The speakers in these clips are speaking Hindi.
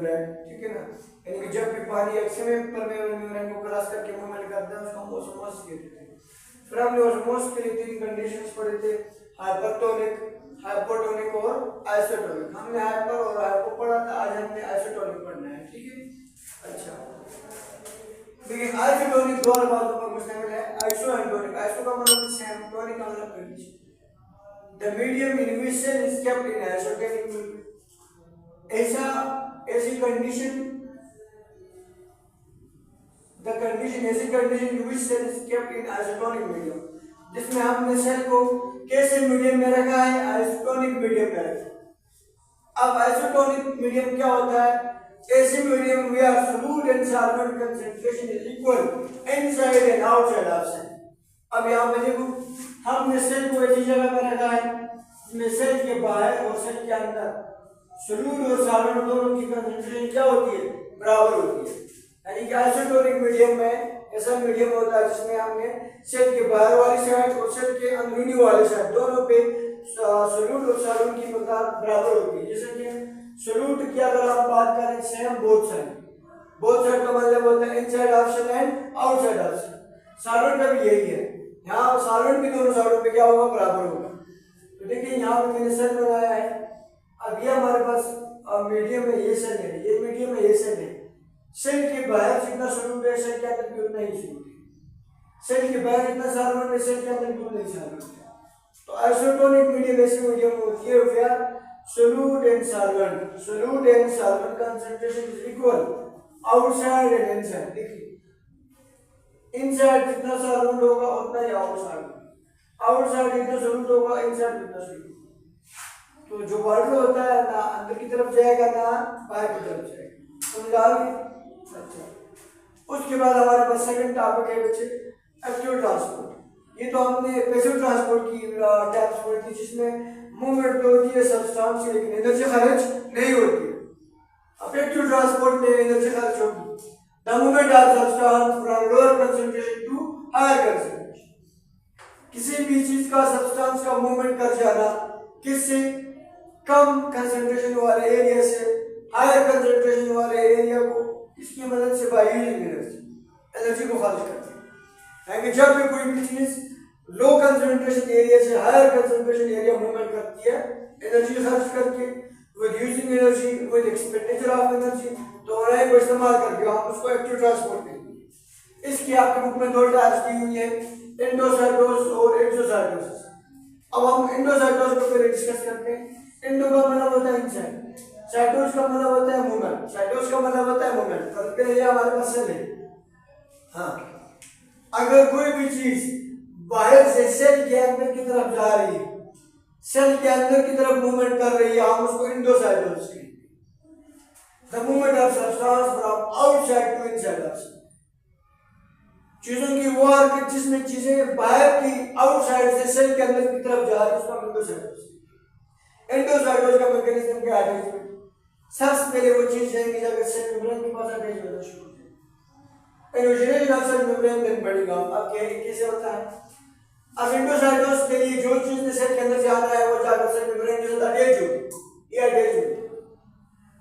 मेम्ब्रेन, ठीक है ना। यानी कि जब भी पानी परमेबल मेम्ब्रेन को क्रॉस करके मूवमेंट करता है उसको हम ऑस्मोसिस कहते हैं। फिर हमने ऑस्मोसिस के लिए 3 कंडीशंस पढ़े थे, हाइपरटोनिक, हाइपोटोनिक और आइसोटोनिक। हमने हाइपर और हाइपो पढ़ा था, आज हमने आइसोटोनिक पढ़ना है, ठीक है। अच्छा देखिए आइसोटोनिक दो बातों पर मुश्तमिल है, आइसो एंड टोनिक। आइसो का मतलब सेम, टोनिक का मतलब condition. The medium in which cell is kept in isotonic medium. ऐसी condition, ऐसी condition in which cell is kept in isotonic medium, जिसमें हमने सेल को कैसे मीडियम में रखा है, आइसोटोनिक मीडियम में रखा। अब आइसोटोनिक मीडियम क्या होता है, ऐसी medium where solute and solvent concentration is equal inside and outside of cell। अब यहाँ पे देखो हमने सेल को ऐसी जगह पर रखा है जिसमें सेल के बाहर और सेल के अंदर सोल्यूट और सॉल्वेंट दोनों की कंसंट्रेशन क्या होती है, बराबर होती है। यानी कि आइसोटोनिक मीडियम में ऐसा मीडियम होता है जिसमें हमने सेल के बाहर वाली साइड और सेल के अंदरूनी वाली साइड दोनों पे सोल्यूट और सॉल्वेंट की मकदार बराबर होती है। जैसे कि सोल्यूट की अगर आप बात करें सेम बोथ साइड का मतलब होता है inside of cell and outside of cell. Solvent का भी यही है, यहाँ सॉल्वेंट भी दोनों साइडों पे क्या होगा, बराबर होगा। तो देखिए यहाँ पे मैंने सेल बनाया है, अब ये हमारे पास मीडियम में ये सेल है, ये मीडियम में ये सेल है। सेल के बाहर जितना सोल्यूट है सेल के अंदर भी उतना ही सोल्यूट है, सेल के बाहर जितना सॉल्वेंट है सेल के अंदर भी उतना ही सॉल्वेंट है। तो आइसोटोनिक मीडियम ऐसी मीडियम होती है where solute and solvent concentration is equal outside and inside. देखिए इनसाइड जितना सॉल्वेंट होगा उतना ही आउटसाइड जितना सोल्यूट होगा इनसाइड जितना सोल्यूट। तो जो वाटर होता है ना अंदर की तरफ जाएगा ना बाहर की तरफ जाएगा, समझ आ गई। अच्छा उसके बाद हमारे पास सेकंड टॉपिक है बच्चे एक्टिव ट्रांसपोर्ट। ये तो हमने पैसिव ट्रांसपोर्ट की टाइप्स पढ़ी थी जिसमें मूवमेंट तो होती है सब्सटेंस की लेकिन एनर्जी खर्च नहीं होती है। अब एक्टिव ट्रांसपोर्ट में एनर्जी खर्च होगी। The movement of substance from lower concentration to higher concentration, किसी भी चीज का सब्सटेंस का मूवमेंट कर जाना किससे, कम कंसंट्रेशन वाले एरिया से हायर कंसंट्रेशन वाले एरिया को इसकी मदद से बाय यूजिंग एनर्जी को खर्च करते हैं। जब भी कोई भी चीज लो कंसंट्रेशन एरिया से हायर कंसंट्रेशन एरिया मूवमेंट करती है एनर्जी खर्च करके, with using energy, with expenditure of energy, तो एनर्जी को इस्तेमाल करके हम उसको एक्टिव ट्रांसपोर्ट कहेंगे। इसकी आपके बुक में 2 टाइप्स दी हुई है, एंडोसाइटोसिस और एक्सोसाइटोसिस। अब हम एंडोसाइटोसिस को पहले डिस्कस करते हैं। एंडो का मतलब होता है इनसाइड, साइटोस का मतलब होता है मूवमेंट, साइटोस का मतलब होता है मूवमेंट। तो ये हमारे पास सेल है। हाँ अगर कोई भी चीज बाहर से सेल के अंदर की तरफ जा रही है, सेल के अंदर की तरफ मूवमेंट कर रही है, हम उसको एंडोसाइटोसिस कहते हैं। The movement of substance from outside to inside of cell, चीजों की वो हरकत जिसमें चीजें बाहर की आउटसाइड से सेल के अंदर की तरफ जा रही है उसका एंडोसाइटोसिस। एंडोसाइटोसिस का मैकेनिज्म क्या है, सबसे पहले वो चीज जाएगी जब सेल मेम्ब्रेन के पास अटैच होना शुरू हो जाए। Endogenic of cell membrane then बढ़ेगा। अब कैसे होता है, अब एंडोसाइटोसिस के लिए जो चीज सेल के अंदर जाना है वो जाकर सेल मेम्ब्रेन के साथ अटैच होगी। ये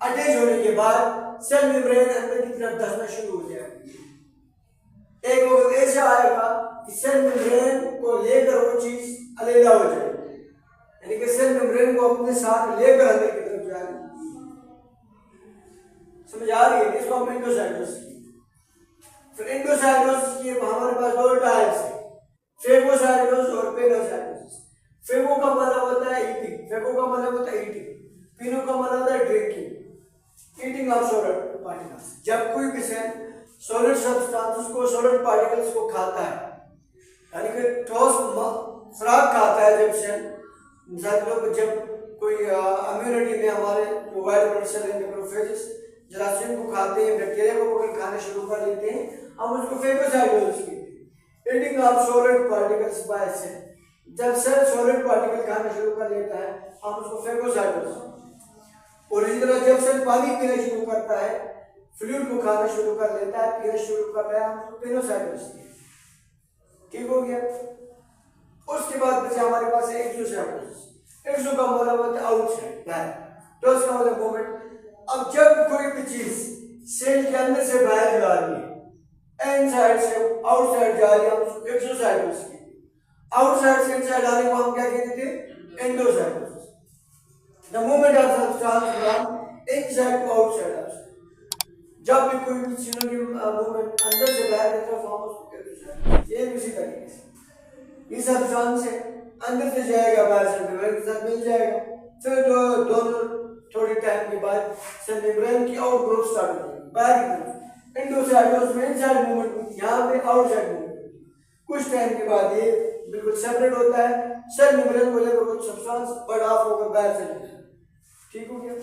अटैच होने के बाद सेल मेम्ब्रेन अंदर की तरफ धंसना शुरू हो जाएगा। एक वक्त ऐसा आएगा कि सेल मेम्ब्रेन को लेकर वो चीज अलग हो जाएगी, यानी कि सेल मेम्ब्रेन को अपने साथ लेकर अंदर की तरफ जाएगी। समझ आ रही है, इसको हम एंडोसाइटोसिस। फिर एंडोसाइटोसिस की हमारे पास 2 टाइप्स है, फेगोसाइटोसिस और पेनोसाइटोसिस। फेगो का मतलब होता है ईटिंग, पिनो का मतलब होता है drinking, eating of solid particles. जब कोई भी सेल सॉलिड सब्सटेंस को, सॉलिड पार्टिकल्स को खाता है, यानी कि ठोस खुराक खाता है जब सेल, जब कोई इम्यूनिटी में हमारे वाइट ब्लड सेल मैक्रोफेजेस जरासीम को खाते हैं, बैक्टीरिया को पकड़ खाने शुरू कर लेते हैं, हम उसको फेगोसाइटोसिस कहते हैं। Eating of solid particles by cell, जब सेल सॉलिड पार्टिकल खाना शुरू कर लेता है हम उसको फेगोसाइटोसिस। और इसी तरह जब सेल पानी पीना शुरू करता है, फ्लूइड को खाना शुरू कर लेता है, पीना शुरू कर रहा है, हम उसको पेनोसाइटोसिस। ठीक हो गया। उसके बाद बचे हमारे पास है एक्सोसाइटोसिस। एक्सो का मतलब होता है आउटसाइड, बाहर, टोस का मतलब मूवमेंट। अब जब कोई भी चीज सेल के अंदर से बाहर जा रही है, इनसाइड से आउटसाइड जा रही है, हम उसको एक्सोसाइटोसिस कहते हैं। आउटसाइड से इनसाइड आने को हम क्या कहते थे? Endocytosis. The movement of substance from inside to outside. जब भी कोई भी चीजों की मूवमेंट अंदर से बाहर की तरफ, हम उसको एक्सोसाइटोसिस। ये भी इसी तरीके से ये सब्सटेंस है, अंदर से जाएगा बाहर से मेम्ब्रेन के साथ मिल जाएगा, फिर दोनों थोड़ी टाइम के बाद सेल मेम्ब्रेन की आउटग्रोथ स्टार्ट हो जाएगी बाहर की तरफ। एंडोसाइटोसिस में इनसाइड मूवमेंट, यहाँ पे आउटसाइड मूवमेंट। कुछ टाइम के बाद ये बिल्कुल सेपरेट होता है, सेल मेम्ब्रेन को लेकर कुछ सब्सटेंस बर्न ऑफ होकर बाहर चले जाता है। ठीक हो गया?